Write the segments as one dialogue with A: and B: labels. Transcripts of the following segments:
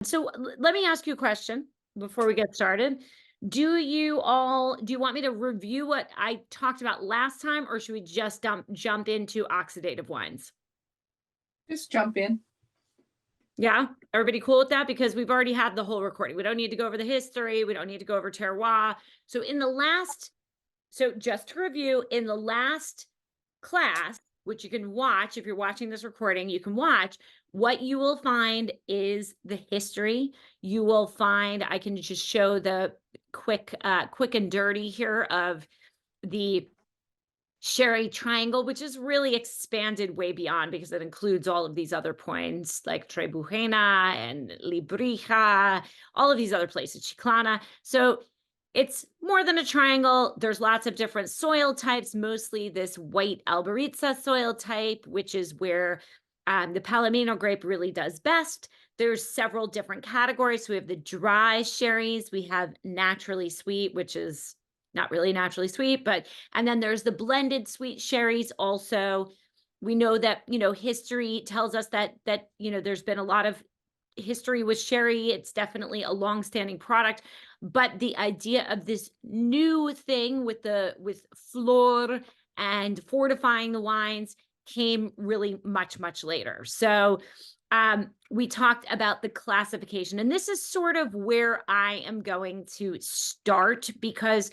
A: So let me ask you a question before we get started. Do you want me to review what I talked about last time, or should we just jump into oxidative wines?
B: Just jump in.
A: Yeah, everybody cool with that? Because we've already had the whole recording. We don't need to go over the history. We don't need to go over terroir. So in the last, so just to review, in the last class, which you can watch if you're watching this recording, you can watch. What you will find is the history. You will find, I can just show the quick and dirty here of the Sherry triangle, which is really expanded way beyond because it includes all of these other points like Trebujena and Librija, all of these other places, Chiclana. So it's more than a triangle. There's lots of different soil types, mostly this white Alberitza soil type, which is where the Palomino grape really does best. There's several different categories. So we have the dry sherries, we have naturally sweet, which is not really naturally sweet, but and then there's the blended sweet sherries also. We know that, history tells us that there's been a lot of history with sherry. It's definitely a long-standing product, but the idea of this new thing with flor and fortifying the wines came really much later. So we talked about the classification, and this is sort of where I am going to start because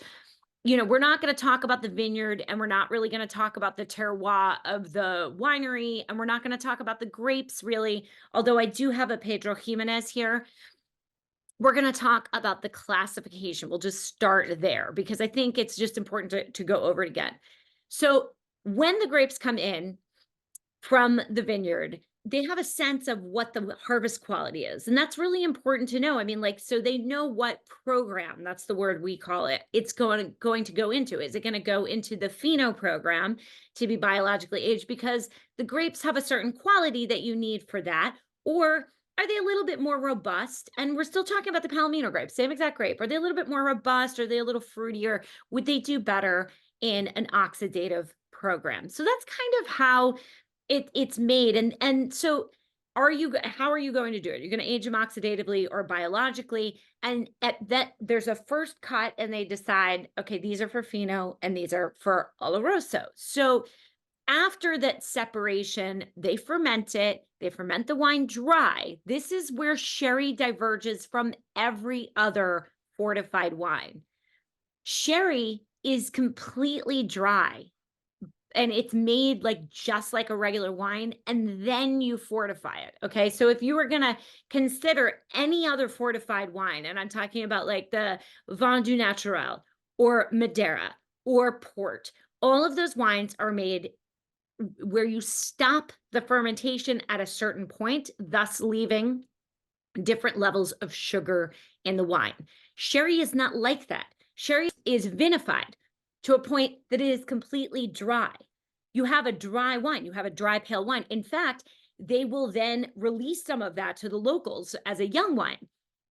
A: we're not going to talk about the vineyard, and we're not really going to talk about the terroir of the winery, and we're not going to talk about the grapes really, although I do have a Pedro Ximenez here. We're going to talk about the classification. We'll just start there because I think it's just important to go over it again. So when the grapes come in from the vineyard, they have a sense of what the harvest quality is. And that's really important to know. I mean, like, so they know what program, that's the word we call it, it's going to go into. Is it going to go into the pheno program to be biologically aged? Because the grapes have a certain quality that you need for that. Or are they a little bit more robust? And we're still talking about the Palomino grape, same exact grape. Are they a little bit more robust? Are they a little fruitier? Would they do better in an oxidative program? So that's kind of how it's made, and so how are you going to do it? You're gonna age them oxidatively or biologically, and at that there's a first cut, and they decide, okay, these are for pheno and these are for Oloroso. So after that separation, they ferment it, they ferment the wine dry. This is where sherry diverges from every other fortified wine. Sherry is completely dry and it's made like just like a regular wine, and then you fortify it. Okay. So if you were going to consider any other fortified wine, and I'm talking about like the Vin du Naturel or Madeira or Port, all of those wines are made where you stop the fermentation at a certain point, thus leaving different levels of sugar in the wine. Sherry is not like that. Sherry is vinified to a point that it is completely dry. You have a dry wine, you have a dry pale wine. In fact, they will then release some of that to the locals as a young wine.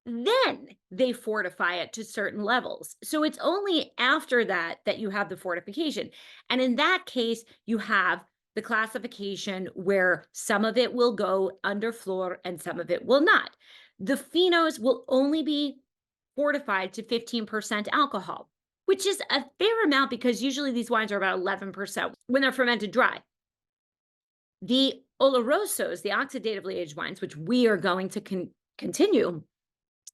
A: Then they fortify it to certain levels. So it's only after that that you have the fortification. And in that case, you have the classification where some of it will go under flor and some of it will not. The phenos will only be fortified to 15% alcohol, which is a fair amount because usually these wines are about 11% when they're fermented dry. The Olorosos, the oxidatively aged wines, which we are going to continue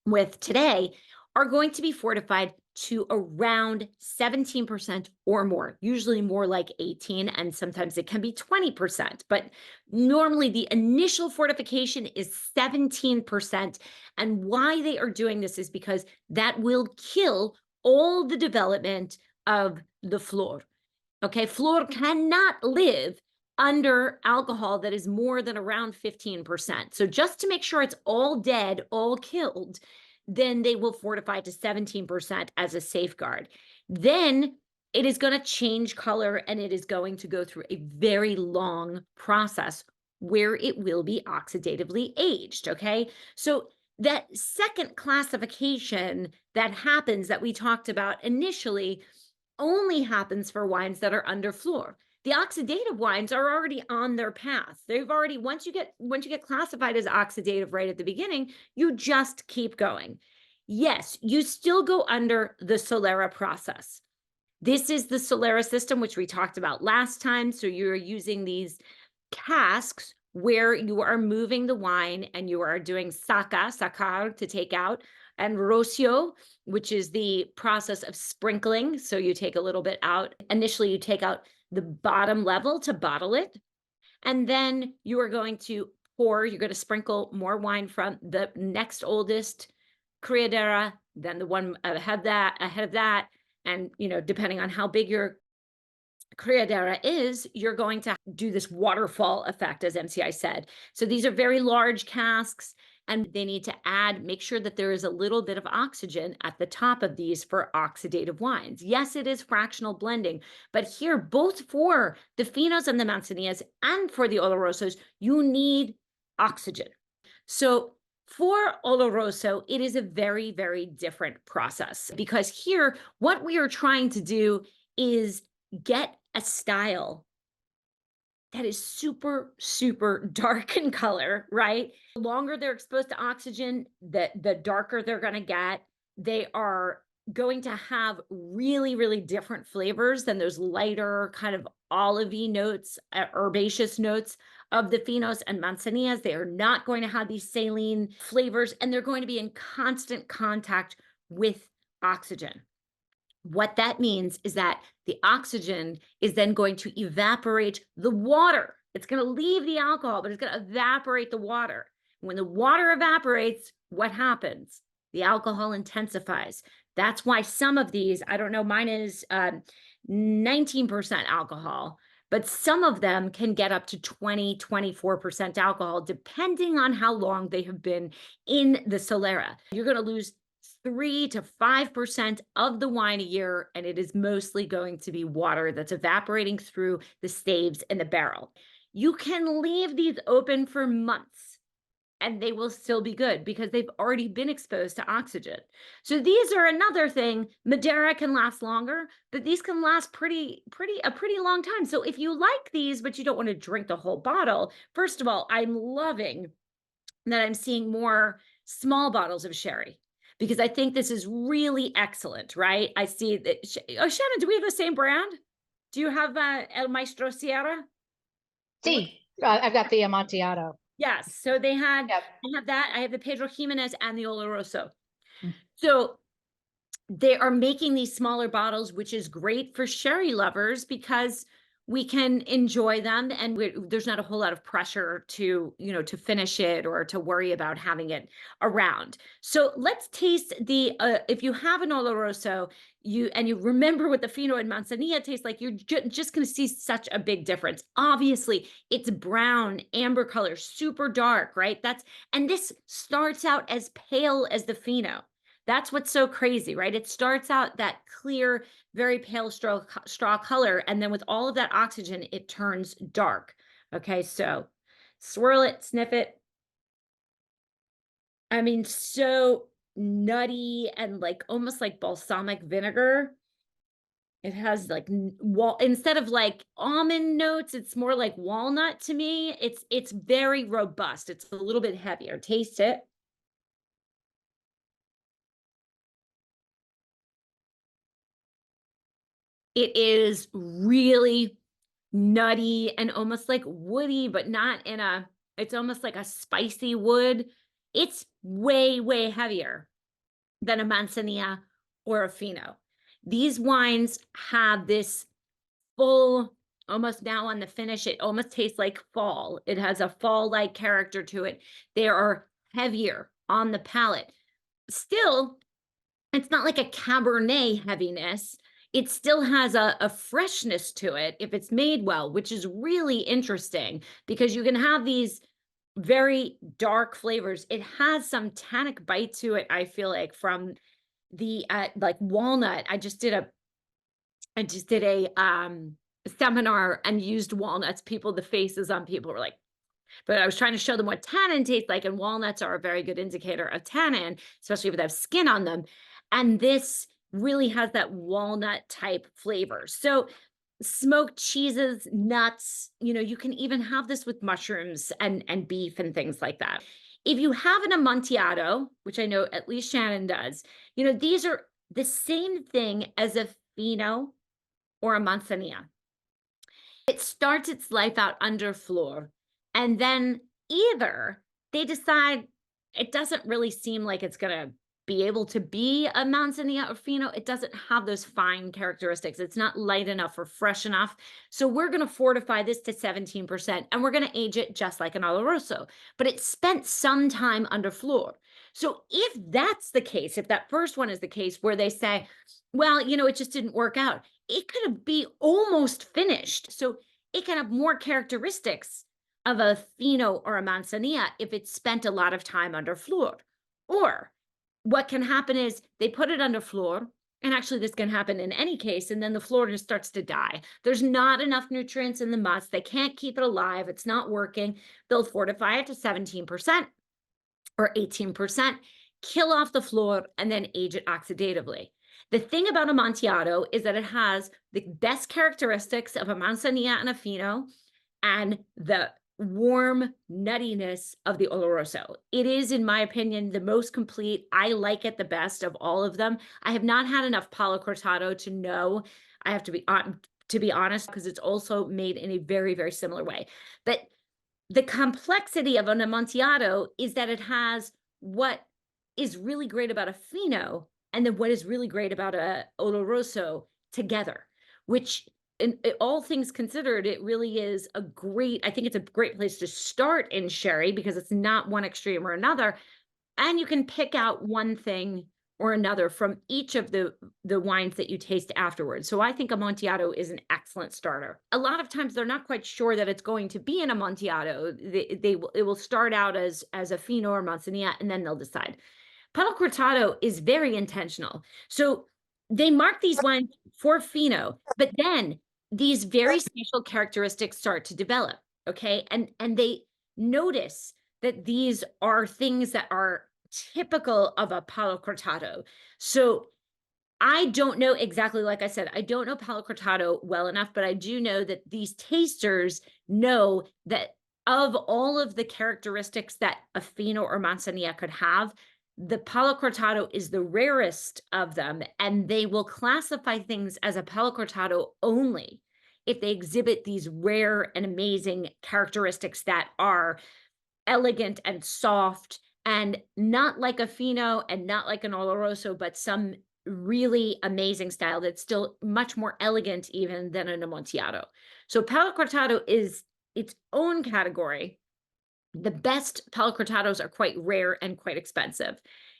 A: with today, are going to be fortified to around 17% or more, usually more like 18, and sometimes it can be 20%. But normally the initial fortification is 17%. And why they are doing this is because that will kill all the development of the flor. Okay, flor cannot live under alcohol that is more than around 15%. So just to make sure it's all dead, all killed, then they will fortify to 17% as a safeguard. Then it is going to change color and it is going to go through a very long process where it will be oxidatively aged. Okay. So that second classification that happens that we talked about initially only happens for wines that are under flor. The oxidative wines are already on their path. They've already, once you get classified as oxidative right at the beginning, you just keep going. Yes, you still go under the Solera process. This is the Solera system, which we talked about last time. So you're using these casks where you are moving the wine and you are doing sacar to take out, and rocio, which is the process of sprinkling. So you take a little bit out. Initially, you take out the bottom level to bottle it. And then you are going to you're going to sprinkle more wine from the next oldest criadera, then the one ahead of that. And, depending on how big your criadera is, you're going to do this waterfall effect, as MCI said. So these are very large casks, and they need to make sure that there is a little bit of oxygen at the top of these for oxidative wines. Yes, it is fractional blending, but here, both for the Finos and the Manzanillas and for the Olorosos, you need oxygen. So for Oloroso, it is a very, very different process, because here, what we are trying to do is get a style that is super, super dark in color, right? The longer they're exposed to oxygen, the darker they're going to get. They are going to have really, really different flavors than those lighter kind of olivey notes, herbaceous notes of the Finos and Manzanillas. They are not going to have these saline flavors, and they're going to be in constant contact with oxygen. What that means is that the oxygen is then going to evaporate the water. It's going to leave the alcohol, but it's going to evaporate the water. When the water evaporates, what happens? The alcohol intensifies. That's why some of these, I don't know, mine is 19% alcohol, but some of them can get up to 20, 24% alcohol, depending on how long they have been in the Solera. You're going to lose 3 to 5% of the wine a year, and it is mostly going to be water that's evaporating through the staves in the barrel. You can leave these open for months and they will still be good because they've already been exposed to oxygen. So these are another thing. Madeira can last longer, but these can last a pretty long time. So if you like these, but you don't want to drink the whole bottle, first of all, I'm loving that I'm seeing more small bottles of sherry, because I think this is really excellent, right? I see that. Oh, Shannon, do we have the same brand? Do you have El Maestro Sierra?
C: See, I've got the Amontillado.
A: Yes. So they had,
C: Yep.
A: I have that. I have the Pedro Ximenez and the Oloroso.
B: Mm.
A: So they are making these smaller bottles, which is great for sherry lovers because we can enjoy them, and there's not a whole lot of pressure to, to finish it or to worry about having it around. So let's taste the, if you have an Oloroso, you remember what the Fino and Manzanilla taste like, you're just going to see such a big difference. Obviously, it's brown, amber color, super dark, right? And this starts out as pale as the Fino. That's what's so crazy, right? It starts out that clear, very pale straw color, and then with all of that oxygen, it turns dark. Okay, so swirl it, sniff it. I mean, so nutty and like almost like balsamic vinegar. It has like instead of like almond notes, it's more like walnut to me. It's very robust. It's a little bit heavier. Taste it. It is really nutty and almost like woody, but not in it's almost like a spicy wood. It's way, way heavier than a Manzanilla or a Fino. These wines have this full, almost now on the finish, it almost tastes like fall. It has a fall-like character to it. They are heavier on the palate. Still, it's not like a Cabernet heaviness. It still has a freshness to it if it's made well, which is really interesting because you can have these very dark flavors. It has some tannic bite to it, I feel like, from the like walnut. I just did a seminar and used walnuts. The faces on people were like, but I was trying to show them what tannin tastes like, and walnuts are a very good indicator of tannin, especially if they have skin on them. And this really has that walnut type flavor. So smoked cheeses, nuts, you can even have this with mushrooms and beef and things like that. If you have an Amontillado, which I know at least Shannon does, these are the same thing as a Fino or a Manzanilla. It starts its life out under floor, and then either they decide it doesn't really seem like it's going to be able to be a Manzanilla or Fino. It doesn't have those fine characteristics. It's not light enough or fresh enough. So we're going to fortify this to 17%, and we're going to age it just like an Oloroso, but it spent some time under floor. So if that's the case, if that first one is the case where they say, well, it just didn't work out, it could be almost finished. So it can have more characteristics of a Fino or a Manzanilla if it's spent a lot of time under floor. Or what can happen is they put it under floor, and actually this can happen in any case, and then the floor just starts to die. There's not enough nutrients in the must. They can't keep it alive. It's not working. They'll fortify it to 17% or 18%, kill off the floor, and then age it oxidatively. The thing about Amontillado is that it has the best characteristics of a Manzanilla and a Fino, and the warm nuttiness of the Oloroso. It is, in my opinion, the most complete. I like it the best of all of them. I have not had enough Palo Cortado to know. I have to be honest, because it's also made in a very, very similar way. But the complexity of an Amontillado is that it has what is really great about a Fino and then what is really great about a Oloroso together, which in all things considered, it really is I think it's a great place to start in sherry because it's not one extreme or another. And you can pick out one thing or another from each of the wines that you taste afterwards. So I think Amontillado is an excellent starter. A lot of times they're not quite sure that it's going to be an Amontillado. It will start out as a Fino or Manzanilla, and then they'll decide. Palo Cortado is very intentional. So they mark these wines for Fino, but then these very special characteristics start to develop, okay? And they notice that these are things that are typical of a Palo Cortado. So I don't know exactly, like I said, I don't know Palo Cortado well enough, but I do know that these tasters know that of all of the characteristics that a Fino or Manzanilla could have, the Palo Cortado is the rarest of them, and they will classify things as a Palo Cortado only if they exhibit these rare and amazing characteristics that are elegant and soft and not like a Fino and not like an Oloroso, but some really amazing style that's still much more elegant even than an Amontillado. So Palo Cortado is its own category. The best Palo Cortados are quite rare and quite expensive.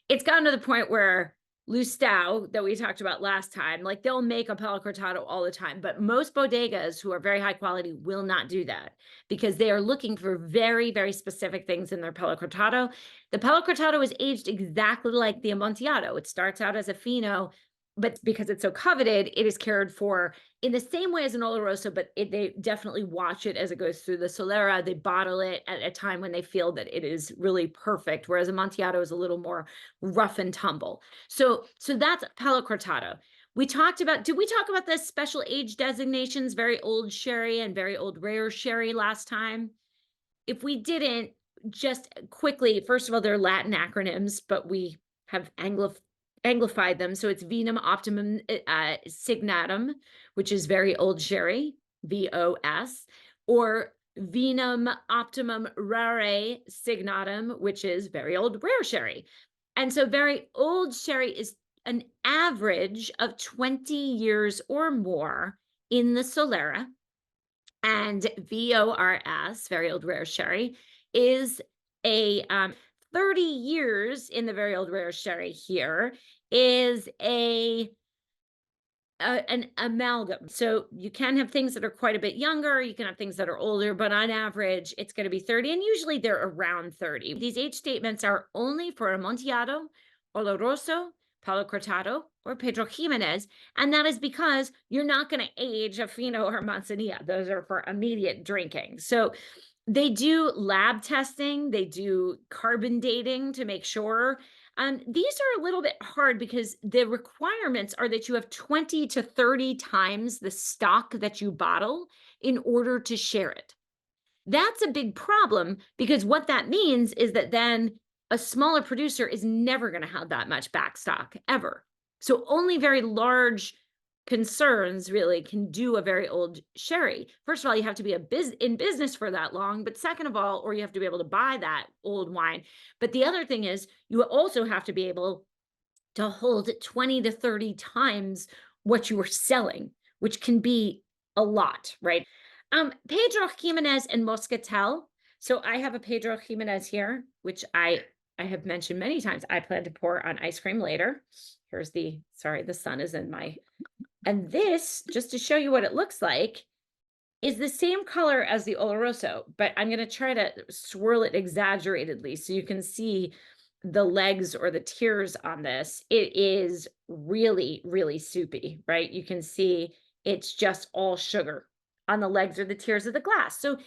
A: It's gotten to the point where Lustau, that we talked about last time, like they'll make a Palo Cortado all the time, but most bodegas who are very high quality will not do that because they are looking for very, very specific things in their Palo Cortado. The Palo Cortado is aged exactly like the Amontillado. It starts out as a Fino, but because it's so coveted, it is cared for in the same way as an Oloroso, but they definitely watch it as it goes through the Solera. They bottle it at a time when they feel that it is really perfect, whereas Amontillado is a little more rough and tumble. So that's Palo Cortado. Did we talk about the special age designations, very old sherry and very old rare sherry last time? If we didn't, just quickly, first of all, they're Latin acronyms, but we have anglified them. So it's Vinum Optimum Signatum, which is very old sherry, VOS, or Vinum Optimum Rare Signatum, which is very old rare sherry. And so very old sherry is an average of 20 years or more in the Solera. And VORS, very old rare sherry, is a 30 years in the very old rare sherry here is an amalgam. So you can have things that are quite a bit younger, you can have things that are older, but on average, it's going to be 30, and usually they're around 30. These age statements are only for Amontillado, Oloroso, Palo Cortado, or Pedro Ximenez, and that is because you're not going to age a Fino or Manzanilla. Those are for immediate drinking. So they do lab testing, they do carbon dating to make sure. These are a little bit hard because the requirements are that you have 20 to 30 times the stock that you bottle in order to share it. That's a big problem because what that means is that then a smaller producer is never going to have that much back stock ever. So only very large concerns really can do a very old sherry. First of all, you have to be in business for that long, but second of all, or you have to be able to buy that old wine. But the other thing is you also have to be able to hold 20 to 30 times what you were selling, which can be a lot, right? Pedro Ximenez and Moscatel. So I have a Pedro Ximenez here, which I have mentioned many times. I plan to pour on ice cream later. Here's sorry, the sun is in my, and this, just to show you what it looks like, is the same color as the Oloroso, but I'm going to try to swirl it exaggeratedly so you can see the legs or the tiers on this. It is really, really soupy, right? You can see it's just all sugar on the legs or the tiers of the glass. So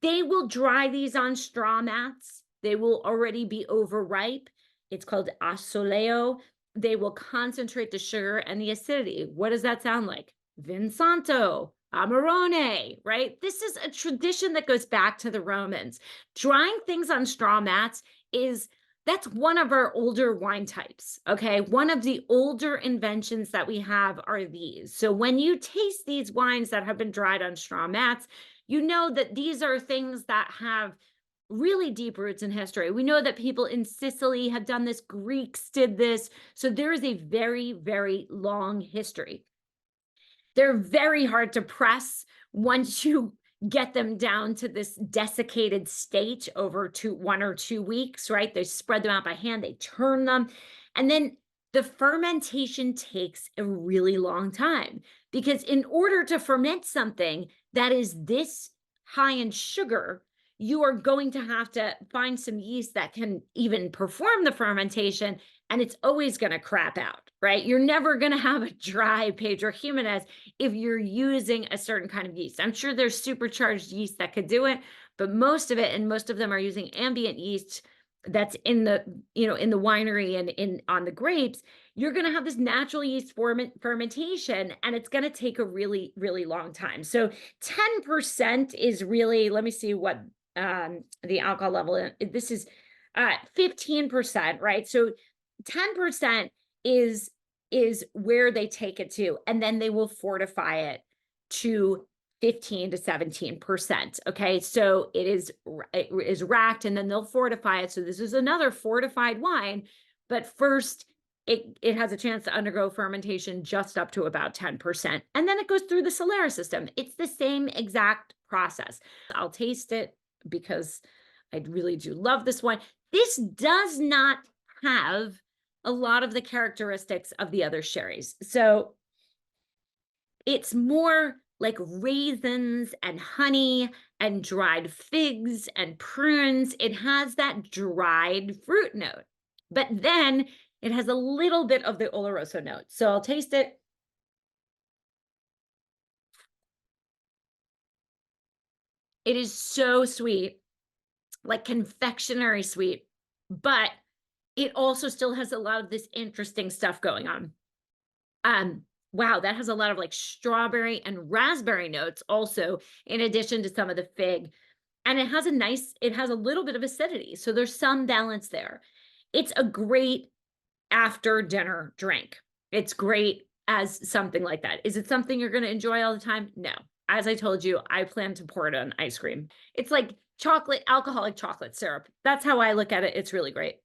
A: they will dry these on straw mats. They will already be overripe. It's called asoleo. They will concentrate the sugar and the acidity. What does that sound like? Vinsanto, Amarone, right? This is a tradition that goes back to the Romans. Drying things on straw mats that's one of our older wine types, okay? One of the older inventions that we have are these. So when you taste these wines that have been dried on straw mats, you know that these are things that have really deep roots in history. We know that people in Sicily have done this, Greeks did this. So there is a very, very long history. They're very hard to press once you get them down to this desiccated state over 1 or 2 weeks, right? They spread them out by hand, they turn them, and then the fermentation takes a really long time because in order to ferment something that is this high in sugar, you are going to have to find some yeast that can even perform the fermentation, and it's always going to crap out, right? You're never going to have a dry Pedro Ximenez if you're using a certain kind of yeast. I'm sure there's supercharged yeast that could do it, but most of it, and most of them are using ambient yeast that's in the, in the winery and on the grapes. You're going to have this natural yeast fermentation, and it's going to take a really, really long time. So 10% is really, let me see what the alcohol level, this is 15%, right? So 10% is where they take it to, and then they will fortify it to 15 to 17%. Okay, so it is racked, and then they'll fortify it. So this is another fortified wine, but first it has a chance to undergo fermentation just up to about 10%, and then it goes through the Solera system. It's the same exact process. I'll taste it because I really do love this wine. This does not have a lot of the characteristics of the other sherries. So it's more like raisins and honey and dried figs and prunes. It has that dried fruit note, but then it has a little bit of the Oloroso note. So I'll taste it. It is so sweet, like confectionery sweet, but it also still has a lot of this interesting stuff going on. Wow, that has a lot of like strawberry and raspberry notes also, in addition to some of the fig. And it has a little bit of acidity. So there's some balance there. It's a great after dinner drink. It's great as something like that. Is it something you're going to enjoy all the time? No. As I told you, I plan to pour it on ice cream. It's like alcoholic chocolate syrup. That's how I look at it. It's really great.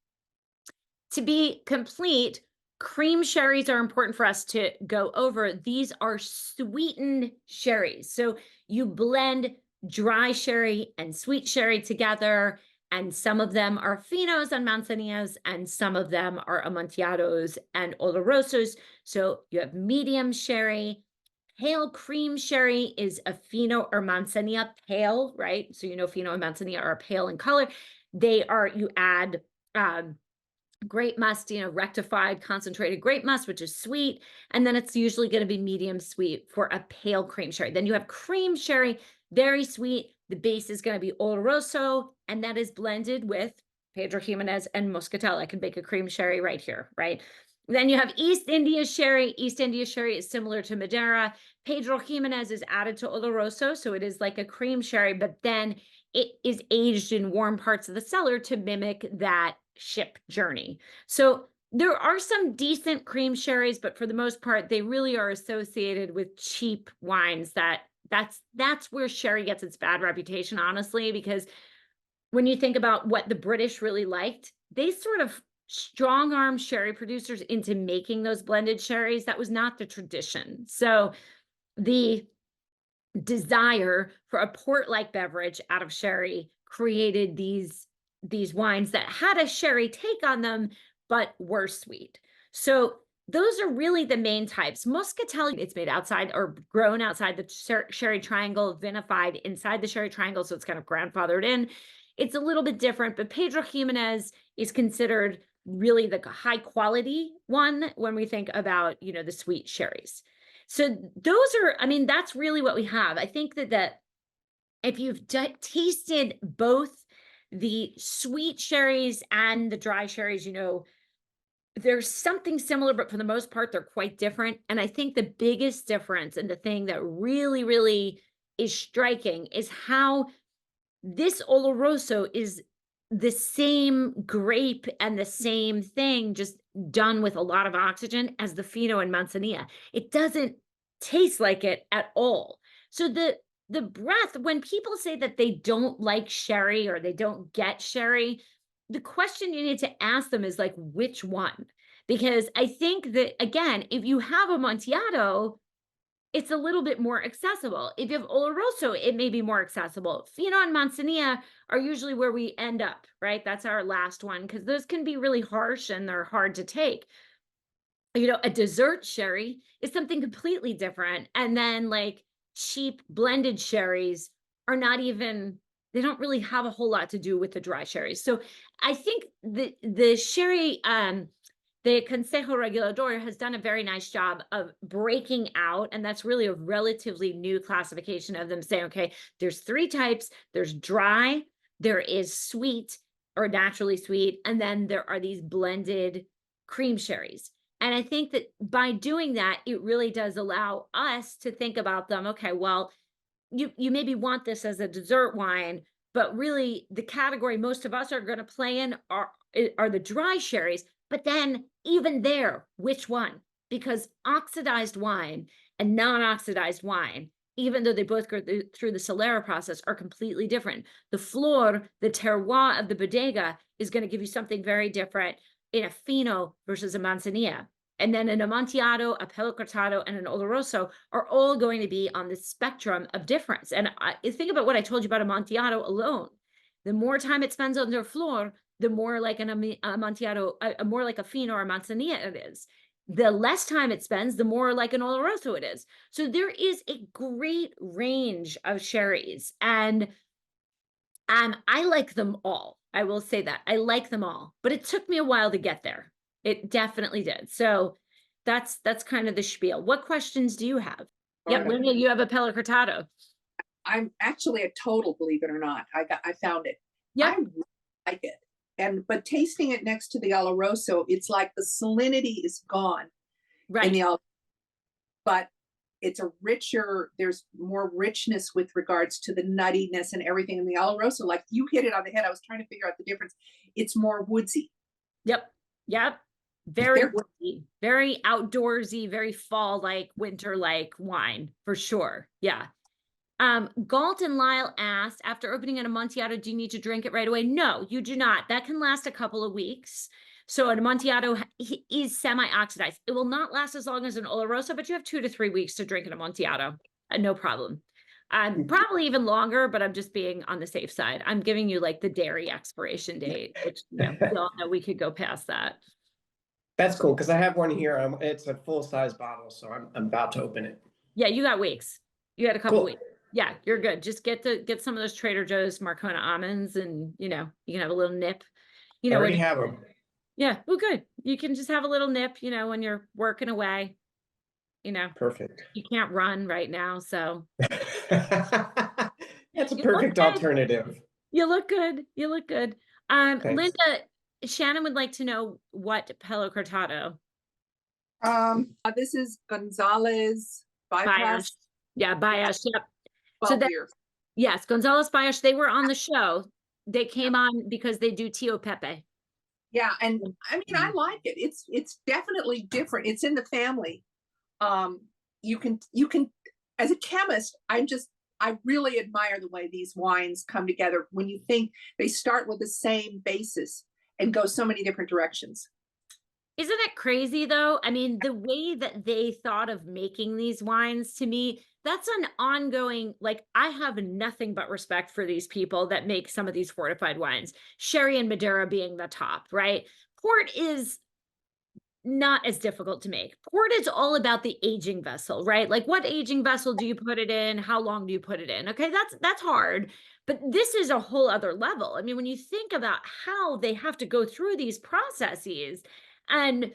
A: To be complete, cream sherries are important for us to go over. These are sweetened sherries. So you blend dry sherry and sweet sherry together, and some of them are finos and manzanillas, and some of them are amontillados and olorosos. So you have medium sherry. Pale cream sherry is a fino or manzanilla pale, right? So fino and manzanilla are pale in color. You add grape must, rectified concentrated grape must, which is sweet. And then it's usually going to be medium sweet for a pale cream sherry. Then you have cream sherry, very sweet. The base is going to be Oloroso, and that is blended with Pedro Ximenez and Muscatel. I could make a cream sherry right here, right? Then you have East India sherry. East India sherry is similar to Madeira. Pedro Ximenez is added to Oloroso, so it is like a cream sherry, but then it is aged in warm parts of the cellar to mimic that ship journey. So there are some decent cream sherries, but for the most part, they really are associated with cheap wines. That's where sherry gets its bad reputation, honestly, because when you think about what the British really liked, they sort of strong arm sherry producers into making those blended sherries. That was not the tradition. So the desire for a port-like beverage out of sherry created these wines that had a sherry take on them, but were sweet. So those are really the main types. Muscatel, it's made outside or grown outside the sherry triangle, vinified inside the sherry triangle, so it's kind of grandfathered in. It's a little bit different, but Pedro Ximenez is considered really the high quality one when we think about, the sweet sherries. So those are, I mean, that's really what we have. I think that if you've tasted both the sweet sherries and the dry sherries, there's something similar, but for the most part, they're quite different. And I think the biggest difference and the thing that really, really is striking is how this Oloroso is the same grape and the same thing, just done with a lot of oxygen as the Fino and Manzanilla. It doesn't taste like it at all. So the breath, when people say that they don't like sherry or they don't get sherry, the question you need to ask them is like, which one? Because I think that, again, if you have Amontillado, it's a little bit more accessible. If you have Oloroso, it may be more accessible. Fino and Manzanilla are usually where we end up, right? That's our last one, because those can be really harsh and they're hard to take. A dessert sherry is something completely different. And then like cheap blended sherries are not even, they don't really have a whole lot to do with the dry sherries. So I think the sherry, the Consejo Regulador has done a very nice job of breaking out, and that's really a relatively new classification of them, saying, okay, there's three types. There's dry, there is sweet or naturally sweet, and then there are these blended cream sherries. And I think that by doing that, it really does allow us to think about them. Okay, well, you maybe want this as a dessert wine, but really the category most of us are going to play in are the dry sherries. But then even there, which one? Because oxidized wine and non-oxidized wine, even though they both go through the Solera process, are completely different. The flor, the terroir of the bodega is going to give you something very different in a Fino versus a Manzanilla. And then an Amontillado, a Palo Cortado, and an Oloroso are all going to be on the spectrum of difference. And think about what I told you about Amontillado alone. The more time it spends on their flor, the more like an Amontillado, more like a Fino or a Manzanilla it is. The less time it spends, the more like an Oloroso it is. So there is a great range of sherries, and I like them all. I will say that I like them all, but it took me a while to get there. It definitely did. So that's kind of the spiel. What questions do you have? Yep, Linda, you have a Palo Cortado.
B: I'm actually a total, believe it or not. I found it.
A: Yeah,
B: I really like it. But tasting it next to the Oloroso, it's like the salinity is gone in
A: right.
B: the Oloroso, but it's a richer, there's more richness with regards to the nuttiness and everything in the Oloroso. Like you hit it on the head. I was trying to figure out the difference. It's more woodsy.
A: Yep. Very woodsy, very outdoorsy, very fall-like, winter-like wine for sure. Yeah. Galt and Lyle asked, after opening an Amontillado, do you need to drink it right away? No, you do not. That can last a couple of weeks. So an Amontillado is semi-oxidized. It will not last as long as an Oloroso, but you have 2 to 3 weeks to drink an Amontillado. No problem. Probably even longer, but I'm just being on the safe side. I'm giving you like the dairy expiration date, which we all know we could go past that.
D: That's cool, because I have one here. It's a full-size bottle, so I'm about to open it.
A: Yeah, you got weeks. You had a couple
D: Cool.
A: weeks. Yeah, you're good. Just get some of those Trader Joe's Marcona almonds, and you can have a little nip.
D: I already have them.
A: Yeah, well, good. You can just have a little nip, when you're working away.
D: Perfect.
A: You can't run right now, so
D: That's a
A: You look
D: perfect
A: good.
D: alternative.
A: You look good. You look good.
D: Okay.
A: Linda, Shannon would like to know what Palo Cortado.
B: This is Gonzalez bypass,
A: Bayash. Yeah, Bayash. Yep. So
B: 12
A: that,
B: years.
A: yes, Gonzalez Bayash, they were on the show. They came on because they do Tio Pepe.
B: Yeah, and I mean, I
A: Mhm.
B: like it. It's definitely different. It's in the family. You can as a chemist, I really admire the way these wines come together when you think they start with the same basis and go so many different directions.
A: Isn't it crazy though? I mean, the way that they thought of making these wines, to me, that's an ongoing, like, I have nothing but respect for these people that make some of these fortified wines, Sherry and Madeira being the top, right? Port is not as difficult to make. Port is all about the aging vessel, right? Like, what aging vessel do you put it in? How long do you put it in? Okay, that's hard. But this is a whole other level. I mean, when you think about how they have to go through these processes, and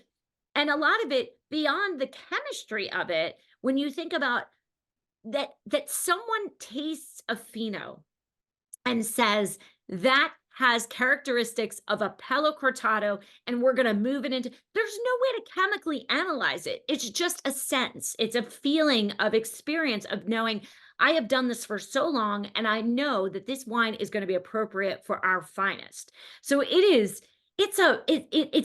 A: a lot of it beyond the chemistry of it, when you think about that someone tastes a pheno and says that has characteristics of a Palo Cortado, and we're going to move it into, there's no way to chemically analyze it. It's just a sense. It's a feeling of experience of knowing I have done this for so long, and I know that this wine is going to be appropriate for our finest. So it's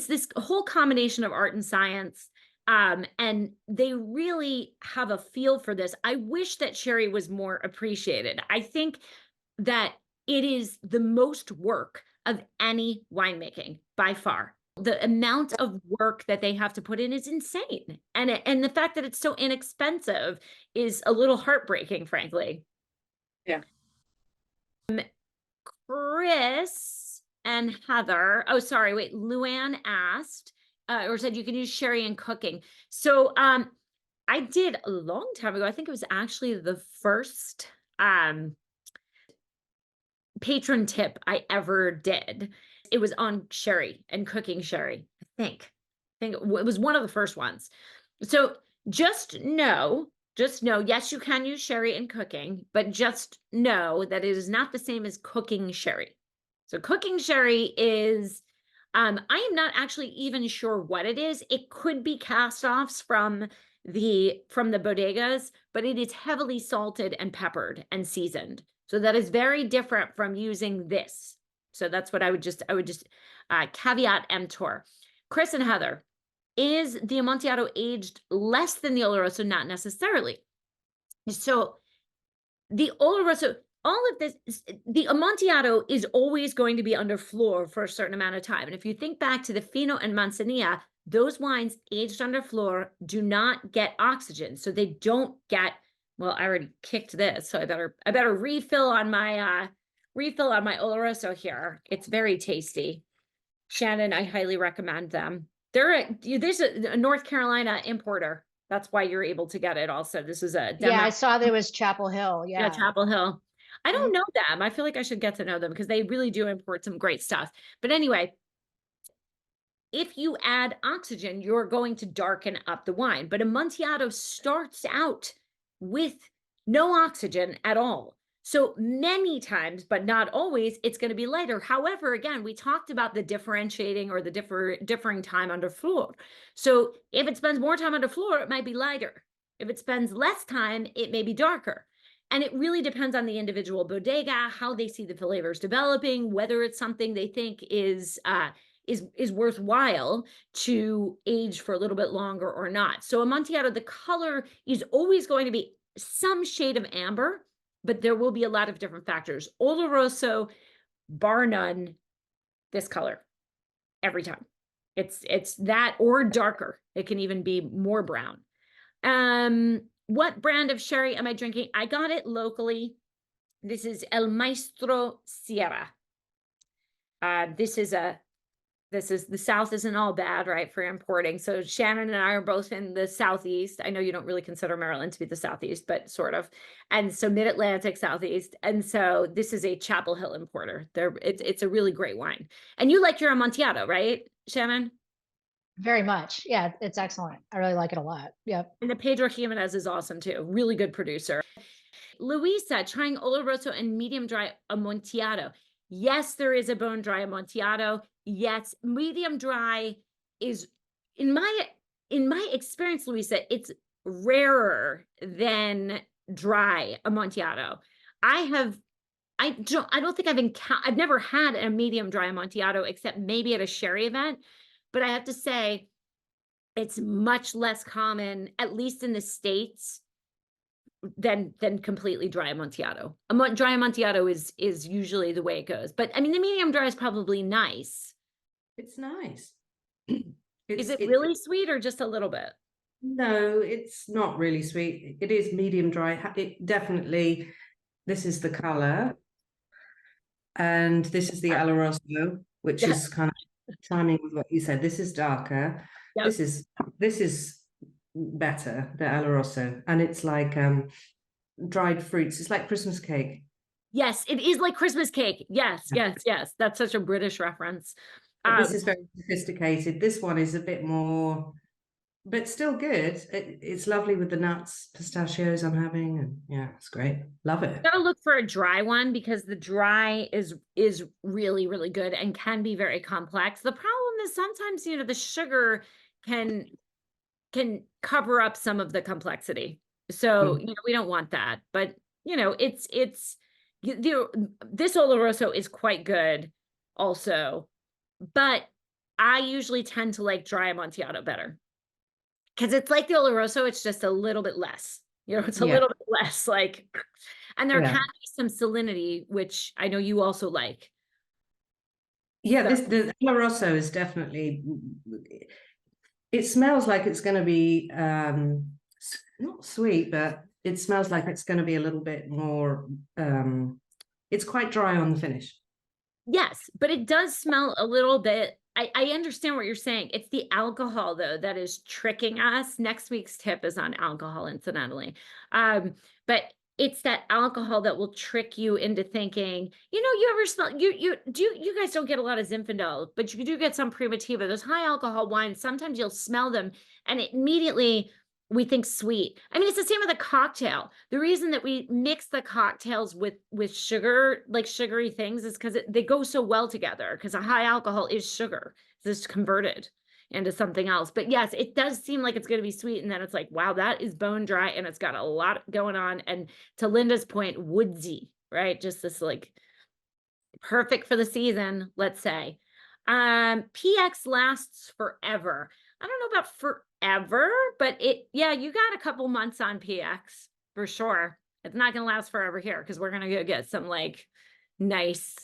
A: this whole combination of art and science. And they really have a feel for this. I wish that Sherry was more appreciated. I think that it is the most work of any winemaking by far. The amount of work that they have to put in is insane. And the fact that it's so inexpensive is a little heartbreaking, frankly.
B: Yeah.
A: Chris and Heather, oh, sorry, wait, Luann asked, or said you can use sherry in cooking. So I did a long time ago. I think it was actually the first Patron tip I ever did. It was on sherry and cooking sherry, I think. It was one of the first ones. So just know, yes, you can use sherry in cooking, but just know that it is not the same as cooking sherry. So cooking sherry is, I am not actually even sure what it is. It could be cast-offs from the bodegas, but it is heavily salted and peppered and seasoned. So that is very different from using this. So that's what I would just caveat emptor. Chris and Heather, is the Amontillado aged less than the Oloroso? Not necessarily. So the Oloroso, all of this, the Amontillado is always going to be under floor for a certain amount of time. And if you think back to the Fino and Manzanilla, those wines aged under floor do not get oxygen. So they don't get, well, I already kicked this, so I better refill on my Oloroso here. It's very tasty. Shannon, I highly recommend them. There's a North Carolina importer. That's why you're able to get it also. This is a
C: Yeah,
A: demo.
C: I saw there was Chapel Hill.
A: Yeah,
C: Yeah.
A: Chapel Hill. I don't know them. I feel like I should get to know them because they really do import some great stuff. But anyway, if you add oxygen, you're going to darken up the wine. But Amontillado starts out with no oxygen at all. So many times, but not always, it's going to be lighter. However, again, we talked about the differentiating or the differing time under floor. So if it spends more time under floor, it might be lighter. If it spends less time, it may be darker. And it really depends on the individual bodega, how they see the flavors developing, whether it's something they think is worthwhile to age for a little bit longer or not. So Amontillado, the color is always going to be some shade of amber, but there will be a lot of different factors. Oloroso, bar none, this color every time. It's that or darker. It can even be more brown. What brand of sherry am I drinking? I got it locally. This is El Maestro Sierra. The South isn't all bad, right, for importing. So Shannon and I are both in the Southeast. I know you don't really consider Maryland to be the Southeast, but sort of. And so Mid-Atlantic, Southeast. And so this is a Chapel Hill importer. It's a really great wine. And you like your Amontillado, right, Shannon?
C: Very much. Yeah, it's excellent. I really like it a lot. Yep.
A: And the Pedro Ximenez is awesome too. Really good producer. Luisa, trying Oloroso and medium dry Amontillado. Yes, there is a bone dry Amontillado. Yes, medium dry is in my experience, Louisa, it's rarer than dry Amontillado. I don't think I've never had a medium dry Amontillado except maybe at a sherry event, but I have to say it's much less common, at least in the States, than completely dry Amontillado. Dry Amontillado is usually the way it goes. But I mean, the medium dry is probably nice.
E: It's nice.
A: Is it really sweet or just a little bit?
E: No, it's not really sweet. It is medium dry. It definitely, this is the color. And this is the Oloroso, which
A: Yeah.
E: is kind of chiming with what you said. This is darker.
A: Yep.
E: This is better, the Oloroso. And it's like dried fruits. It's like Christmas cake.
A: Yes, it is like Christmas cake. Yes, yes, yes. That's such a British reference.
E: But this is very sophisticated. This one is a bit more, but still good. It's lovely with the nuts, pistachios I'm having, and yeah, it's great. Love it.
A: Gotta look for a dry one because the dry is really, really good and can be very complex. The problem is sometimes, you know, the sugar can cover up some of the complexity. So, you know, we don't want that. But, you know, this Oloroso is quite good also. But I usually tend to like dry Amontillado better. Because it's like the Oloroso, it's just a little bit less. You know, it's a little bit less like, and there can be some salinity, which I know you also like.
E: Yeah, the Oloroso is definitely, it smells like it's going to be not sweet, but it smells like it's going to be a little bit more, it's quite dry on the finish.
A: Yes, but it does smell a little bit. I understand what you're saying. It's the alcohol, though, that is tricking us. Next week's tip is on alcohol, incidentally. But it's that alcohol that will trick you into thinking, you know, you ever smell, you guys don't get a lot of Zinfandel, but you do get some Primitiva. Those high alcohol wines, sometimes you'll smell them and immediately we think sweet. I mean, it's the same with a cocktail. The reason that we mix the cocktails with sugar, like sugary things, is because they go so well together, because a high alcohol is sugar. It's just converted into something else. But yes, it does seem like it's going to be sweet. And then it's like, wow, that is bone dry and it's got a lot going on. And to Linda's point, woodsy, right? Just this like perfect for the season, let's say. PX lasts forever. I don't know about forever, but yeah, you got a couple months on PX for sure. It's not going to last forever here because we're going to go get some like nice,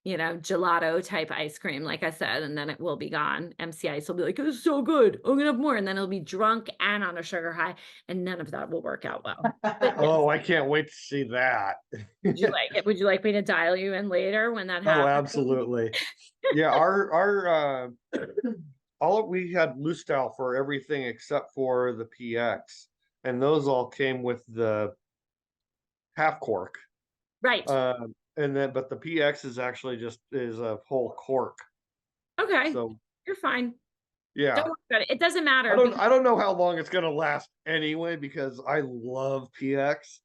A: you know, gelato type ice cream, like I said, and then it will be gone. MC Ice will be like, it's so good. I'm going to have more. And then it'll be drunk and on a sugar high, and none of that will work out well. But
F: Oh, I can't wait to see that.
A: would you like it? Would you like me to dial you in later when that happens?
F: Oh, absolutely. Yeah, our we had loose style for everything except for the PX, and those all came with the half cork.
A: Right.
F: And then but the PX is actually just is a whole cork.
A: Okay.
F: So
A: You're fine.
F: yeah.
A: Don't worry about it. It doesn't matter.
F: I don't know how long it's gonna last anyway, because I love PX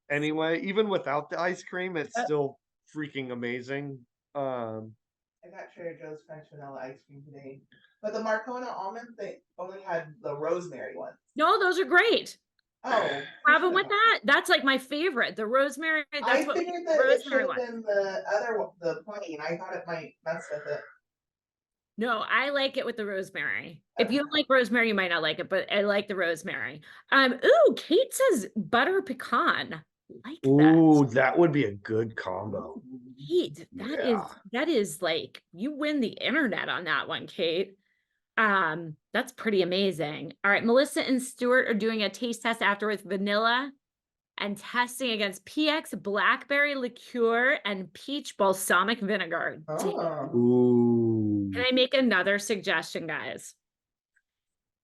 F: anyway. Even without the ice cream, it's still freaking amazing.
G: I got Trader Joe's French vanilla ice cream today, but the Marcona almonds, they only had the rosemary ones.
A: No, those are great.
G: Oh,
A: Problem with that? That's like my favorite. The rosemary. That's
G: I
A: what
G: figured that it
A: rosemary
G: should
A: one.
G: have been the other one, the plain. I thought it might mess with it.
A: No, I like it with the rosemary. If you don't like rosemary, you might not like it, but I like the rosemary. Ooh, Kate says butter pecan. Like
F: Ooh,
A: that.
F: that would be a good combo.
A: Kate, that is like you win the internet on that one, Kate. That's pretty amazing. All right, Melissa and Stuart are doing a taste test after with vanilla and testing against PX blackberry liqueur and peach balsamic vinegar.
G: Oh.
F: Ooh.
A: Can I make another suggestion, guys?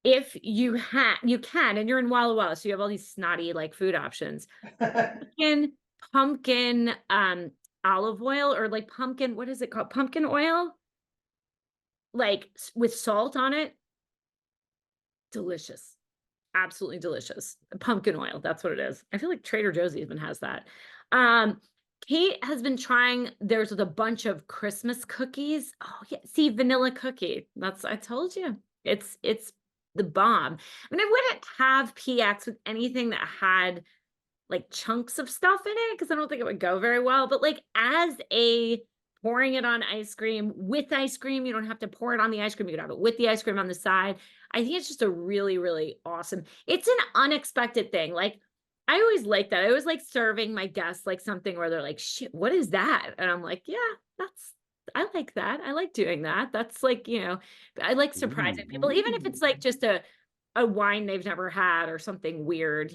A: If you can, and you're in Walla Walla, so you have all these snotty like food options. Pumpkin olive oil, or like pumpkin, what is it called? Pumpkin oil? Like with salt on it. Delicious. Absolutely delicious. Pumpkin oil, that's what it is. I feel like Trader Joe's even has that. Kate has been trying theirs with a bunch of Christmas cookies. Oh yeah, see, vanilla cookie. I told you. It's the bomb. I mean, I wouldn't have PX with anything that had like chunks of stuff in it because I don't think it would go very well. But like as a pouring it on ice cream with ice cream, you don't have to pour it on the ice cream. You can have it with the ice cream on the side. I think it's just a really, really awesome. It's an unexpected thing. Like I always like that. I always like serving my guests like something where they're like, shit, what is that? And I'm like, yeah, I like that. I like doing that. That's like, I like surprising people, even if it's like just a wine they've never had or something weird,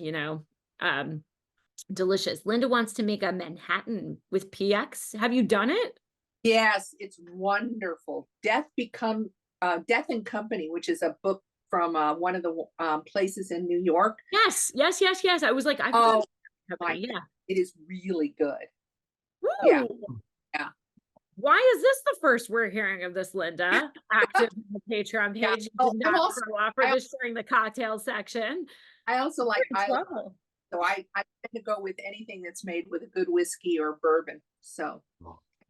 A: delicious. Linda wants to make a Manhattan with PX. Have you done it?
B: Yes, it's wonderful. Death and Company, which is a book from one of the places in New York.
A: Yes. I was like, I've
B: Oh,
A: heard of
B: my
A: it. Yeah.
B: It is really good.
A: Woo!
B: Yeah. Yeah.
A: Why is this the first we're hearing of this, Linda? Active on the Patreon
B: Yeah.
A: page.
B: Oh,
A: Did
B: I'm
A: not
B: also-
A: throw off for
B: I
A: this during the cocktail section.
B: I also like
A: You're in
B: Islay,
A: trouble.
B: so I tend to go with anything that's made with a good whiskey or bourbon. So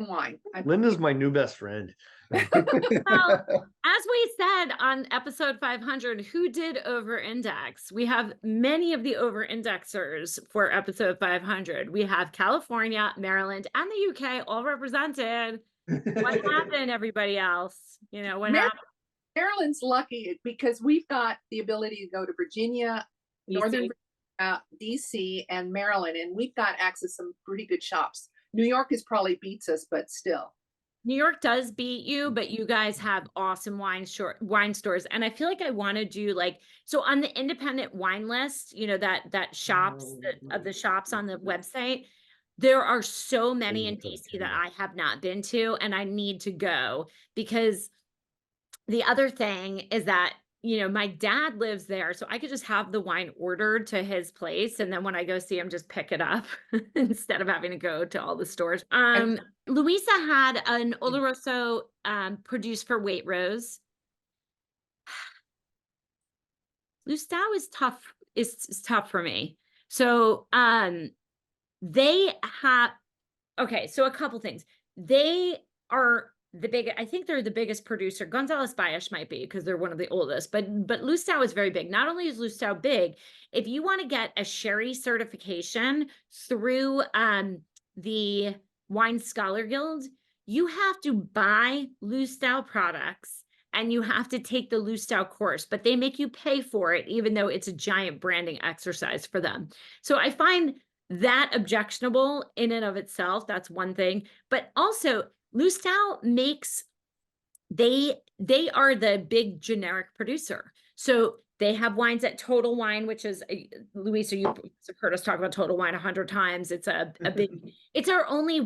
B: wine.
F: Linda's my new best friend.
A: Well, as we said on episode 500, who did over-index? We have many of the over-indexers for episode 500. We have California, Maryland, and the UK all represented. What happened, everybody else? What happened?
B: Maryland's lucky because we've got the ability to go to Virginia, Northern DC, and Maryland, and we've got access to some pretty good shops. New York is probably beats us, but still.
A: New York does beat you, but you guys have awesome wine stores. And I feel like I want to do so on the independent wine list, that shops of the shops on the website, there are so many in DC that I have not been to, and I need to go because the other thing is that, my dad lives there, so I could just have the wine ordered to his place. And then when I go see him, just pick it up instead of having to go to all the stores. Luisa had an Oloroso produced for Waitrose. Lustau is tough, is tough for me. So they have, okay, so a couple things. They are I think they're the biggest producer. Gonzalez Bayesh might be because they're one of the oldest, but Lustau is very big. Not only is Lustau big, if you want to get a sherry certification through the Wine Scholar Guild, you have to buy Lustau products and you have to take the Lustau course, but they make you pay for it, even though it's a giant branding exercise for them. So I find that objectionable in and of itself. That's one thing, but also Lustau makes, they are the big generic producer. So they have wines at Total Wine, which is, Luisa, you've heard us talk about Total Wine 100 times. It's a big, it's our only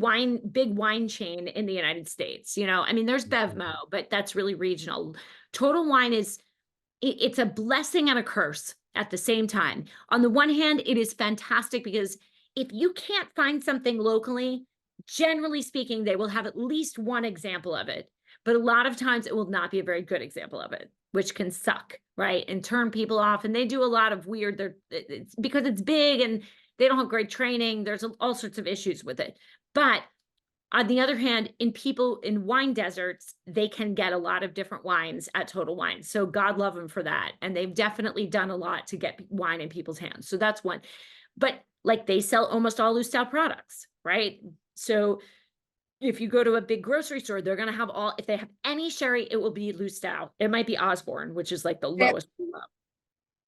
A: big wine chain in the United States. There's Bevmo, but that's really regional. Total Wine it's a blessing and a curse at the same time. On the one hand, it is fantastic because if you can't find something locally, generally speaking, they will have at least one example of it, but a lot of times it will not be a very good example of it, which can suck, right? And turn people off. And they do a lot of weird, it's because it's big and they don't have great training. There's all sorts of issues with it. But on the other hand, in wine deserts, they can get a lot of different wines at Total Wine. So God love them for that. And they've definitely done a lot to get wine in people's hands. So that's one. But they sell almost all Lustau products, right? So if you go to a big grocery store, they're going to have if they have any sherry, it will be Lustau. It might be Osborne, which is the lowest.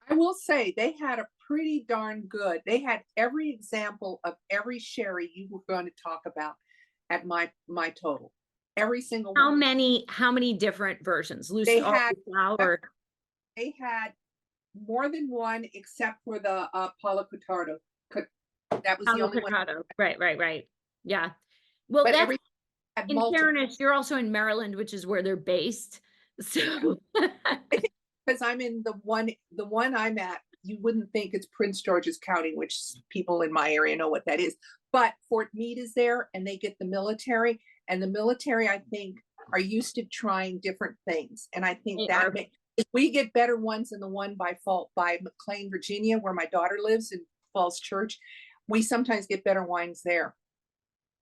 B: I will say they had a pretty darn good. They had every example of every sherry you were going to talk about at my Total. Every single one.
A: How many different versions?
B: They had more than one except for the Palo Cortado. That was the only one.
A: Right. Yeah. Well,
B: But
A: that's, in
B: multiple.
A: fairness, you're also in Maryland, which is where they're based. So
B: because I'm in the one I'm at, you wouldn't think it's Prince George's County, which people in my area know what that is. But Fort Meade is there and they get the military, and the military, I think, are used to trying different things. And I think if we get better ones than the one by McLean, Virginia, where my daughter lives in Falls Church, we sometimes get better wines there.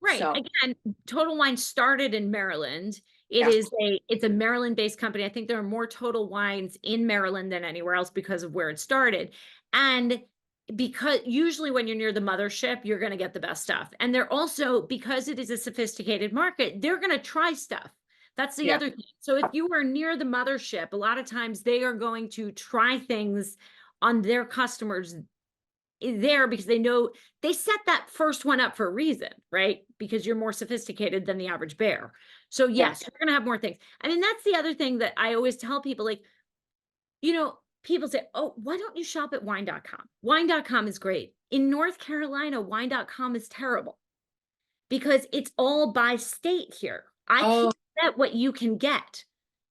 A: Right.
B: So,
A: Again, Total Wine started in Maryland.
B: Yeah.
A: It's a Maryland-based company. I think there are more Total Wines in Maryland than anywhere else because of where it started. And because usually when you're near the mothership, you're going to get the best stuff. And they're also, because it is a sophisticated market, they're going to try stuff. That's the
B: Yeah.
A: other thing. So if you are near the mothership, a lot of times they are going to try things on their customers there because they know they set that first one up for a reason, right? Because you're more sophisticated than the average bear. So yes, you're going to have more things. I mean, that's the other thing that I always tell people, like, people say, oh, why don't you shop at wine.com? Wine.com is great. In North Carolina, wine.com is terrible because it's all by state here. I can't get what you can get.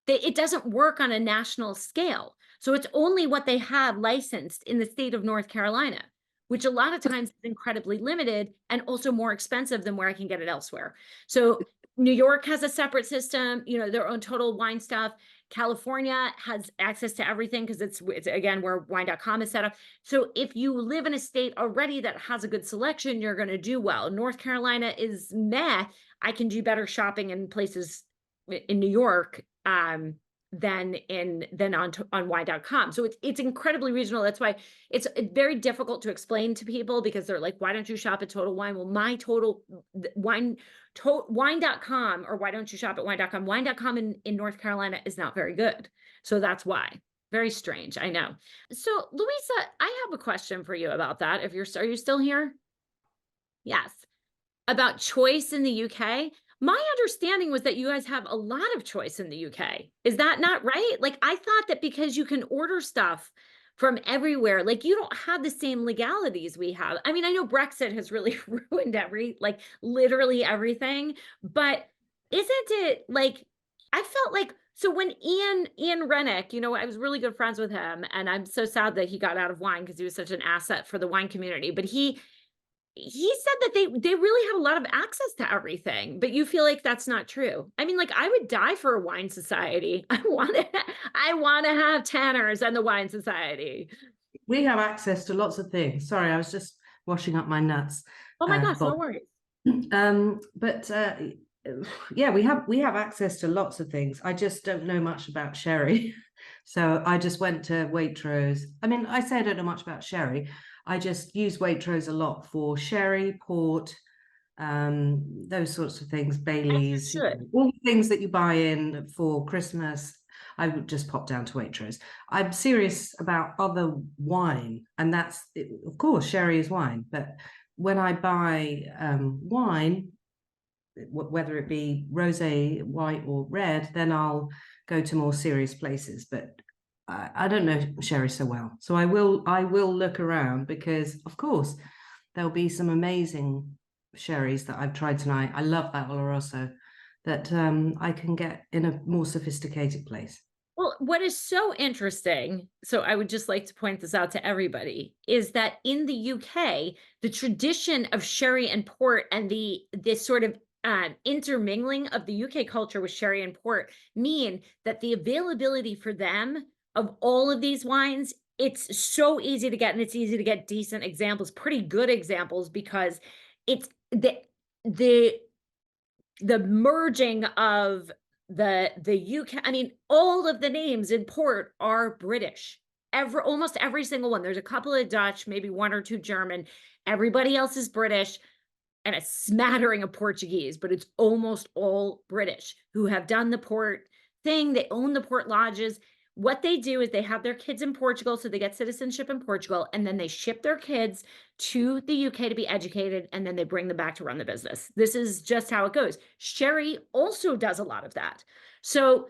A: It doesn't work on a national scale. So it's only what they have licensed in the state of North Carolina, which a lot of times is incredibly limited and also more expensive than where I can get it elsewhere. So New York has a separate system, their own Total Wine stuff. California has access to everything because it's again where wine.com is set up. So if you live in a state already that has a good selection, you're going to do well. North Carolina is meh. I can do better shopping in places in New York than on wine.com. So it's incredibly regional. That's why it's very difficult to explain to people because they're like, why don't you shop at Total Wine? Well, my wine.com, or why don't you shop at wine.com? Wine.com in North Carolina is not very good. So that's why. Very strange, I know. So Louisa, I have a question for you about that. Are you still here? Yes. About choice in the UK. My understanding was that you guys have a lot of choice in the UK. Is that not right? Like, I thought that because you can order stuff from everywhere, like you don't have the same legalities we have. I mean, I know Brexit has really ruined literally everything, but isn't it like, I felt like, so when Ian Rennick, I was really good friends with him, and I'm so sad that he got out of wine because he was such an asset for the wine community, but he said that they really have a lot of access to everything, but you feel like that's not true. I mean, like, I would die for a wine society. I want to have Tanners and the wine society.
E: We have access to lots of things. Sorry, I was just washing up my nuts.
A: Oh my gosh, no
E: Bob.
A: worries.
E: Yeah, we have access to lots of things. I just don't know much about sherry. So I just went to Waitrose. I mean, I say I don't know much about sherry. I just use Waitrose a lot for sherry, port, those sorts of things, Baileys, all the things that you buy in for Christmas. I would just pop down to Waitrose. I'm serious about other wine, and that's, of course, sherry is wine. But when I buy wine, whether it be rosé, white, or red, then I'll go to more serious places. But I don't know sherry so well, so I will look around, because of course there'll be some amazing sherries that I've tried tonight. I love that Oloroso that I can get in a more sophisticated place.
A: Well, what is so interesting, so I would just like to point this out to everybody, is that in the UK, the tradition of sherry and port and this sort of intermingling of the UK culture with sherry and port mean that the availability for them of all of these wines, it's so easy to get, and it's easy to get decent examples, pretty good examples, because it's the merging of the UK. I mean, all of the names in port are British. Almost every single one. There's a couple of Dutch, maybe one or two German. Everybody else is British, and a smattering of Portuguese, but it's almost all British who have done the port thing. They own the port lodges. What they do is they have their kids in Portugal, so they get citizenship in Portugal, and then they ship their kids to the UK to be educated, and then they bring them back to run the business. This is just how it goes. Sherry also does a lot of that. So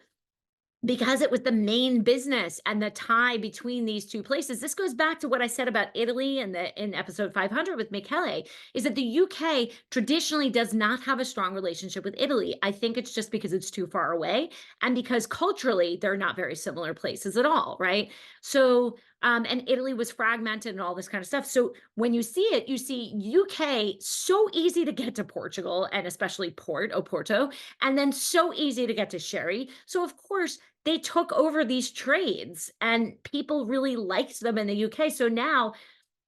A: because it was the main business and the tie between these two places, this goes back to what I said about Italy in episode 500 with Michele, is that the UK traditionally does not have a strong relationship with Italy. I think it's just because it's too far away, and because culturally they're not very similar places at all, right? So, and Italy was fragmented and all this kind of stuff. So when you see it, you see UK so easy to get to Portugal, and especially Oporto, and then so easy to get to sherry. So of course, they took over these trades, and people really liked them in the UK. So now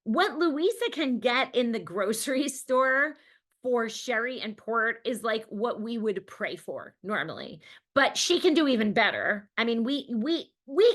A: what Louisa can get in the grocery store for sherry and port is like what we would pray for normally, but she can do even better. I mean, we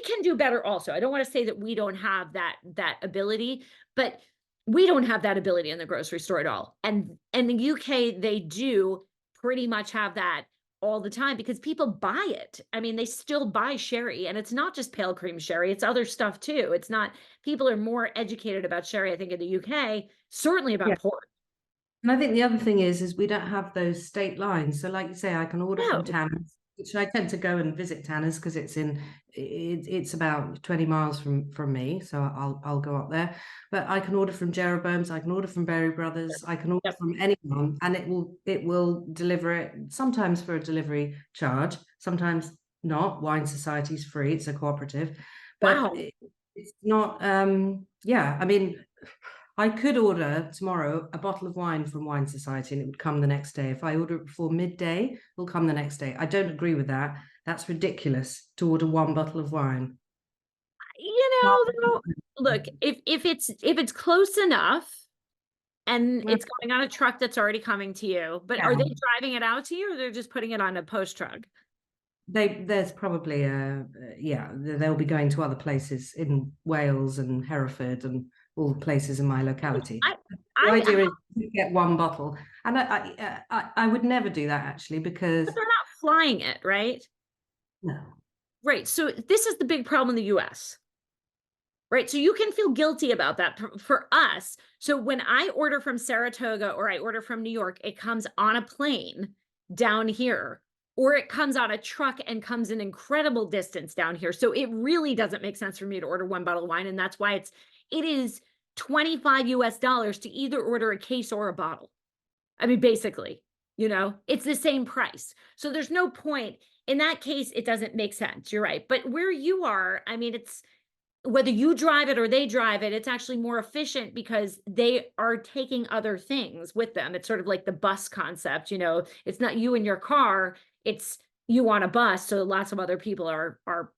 A: can do better also. I don't want to say that we don't have that ability, but we don't have that ability in the grocery store at all. And in the UK, they do pretty much have that all the time because people buy it. I mean, they still buy sherry, and it's not just pale cream sherry, it's other stuff too. It's not, people are more educated about sherry, I think, in the UK, certainly about
E: Yeah.
A: port.
E: And I think the other thing is we don't have those state lines. So like you say, I can order from
A: No.
E: Tanners, which I tend to go and visit Tanners because it's about 20 miles from me. So I'll go up there. But I can order from Jeroboam's, I can order from Berry Brothers, I can order
A: Yep.
E: from anyone, and it will deliver it sometimes for a delivery charge, sometimes not. Wine Society's free, it's a cooperative. But
A: Wow.
E: it's not yeah, I mean, I could order tomorrow a bottle of wine from Wine Society and it would come the next day. If I order it before midday, it will come the next day. I don't agree with that. That's ridiculous to order one bottle of wine.
A: You know, though, look, if it's close enough and
E: Well,
A: it's going on a truck that's already coming to you, but are they driving it out to you, or they're just putting it on a post truck?
E: there's probably yeah, they'll be going to other places in Wales and Hereford and all the places in my locality. The idea is to get one bottle, and I would never do that actually, because
A: but they're not flying it, right?
E: no.
A: Right. So this is the big problem in the US. Right. So you can feel guilty about that for us. So when I order from Saratoga or I order from New York, it comes on a plane down here, or it comes on a truck and comes an incredible distance down here. So it really doesn't make sense for me to order one bottle of wine. And that's why it is 25 US dollars to either order a case or a bottle. I mean, basically, it's the same price. So there's no point. In that case, it doesn't make sense. You're right. But where you are, I mean, it's whether you drive it or they drive it, it's actually more efficient because they are taking other things with them. It's sort of like the bus concept, it's not you in your car, it's you on a bus. So lots of other people are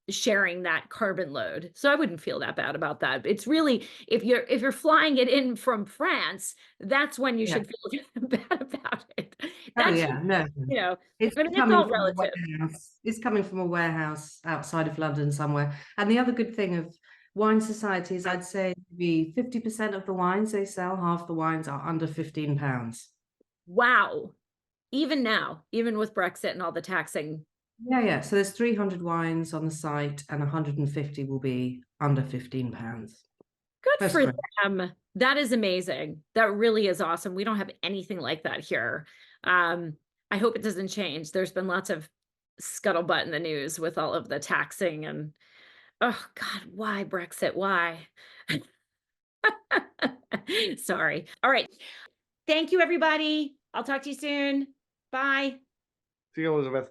A: sharing that carbon load. So I wouldn't feel that bad about that. It's really, if you're flying it in from France, that's when you should feel bad about it.
E: Oh yeah, no.
A: It's
E: It's coming
A: all
E: from a
A: relative.
E: warehouse. It's coming from a warehouse outside of London somewhere. And the other good thing of wine societies, I'd say maybe 50% of the wines they sell, half the wines are under £15.
A: Wow. Even now, even with Brexit and all the taxing.
E: Yeah. So there's 300 wines on the site and 150 will be under £15.
A: Good
E: That's
A: for
E: great.
A: them. That is amazing. That really is awesome. We don't have anything like that here. I hope it doesn't change. There's been lots of scuttlebutt in the news with all of the taxing and, oh God, why Brexit? Why? Sorry. All right. Thank you, everybody. I'll talk to you soon. Bye.
F: See you, Elizabeth.